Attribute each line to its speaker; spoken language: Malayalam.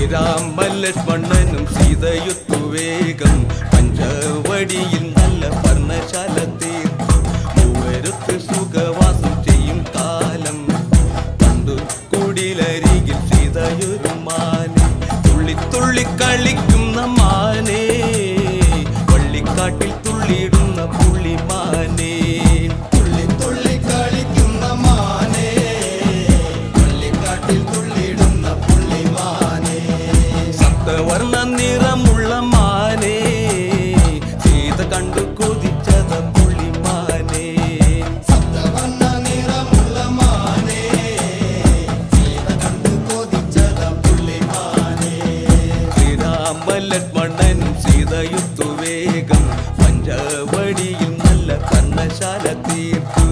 Speaker 1: ശ്രീരാമലക്ഷ്മണനും സീതയുത്തു വേഗം പഞ്ചവടിയിൽ നല്ല പർണശാല തീർത്തു മൂവരുത്ത് സുഖവാസം ചെയ്യും കാലം പണ്ടു കുടിലരികിൽ സീതയൊരു മാനെ തുള്ളി തുള്ളി കളിക്കുന്ന മാനേ വള്ളിക്കാട്ടിൽ തുള്ളിയിടുന്ന പുള്ളിമാനേ വർണ്ണ നിറമുള്ള മാനേ സീത കണ്ടു കൊതിച്ചത പുള്ളിമാനേ
Speaker 2: സപ്തവർണ്ണ നിറമുള്ള മാനേ സീത കണ്ടു കൊതിച്ചത പുള്ളിമാനേ
Speaker 1: ശ്രീരാമലക്ഷ്മണനും സീതയുത്തു വേഗം പഞ്ചവടിയിൽ നല്ല പർണശാല തീർത്തു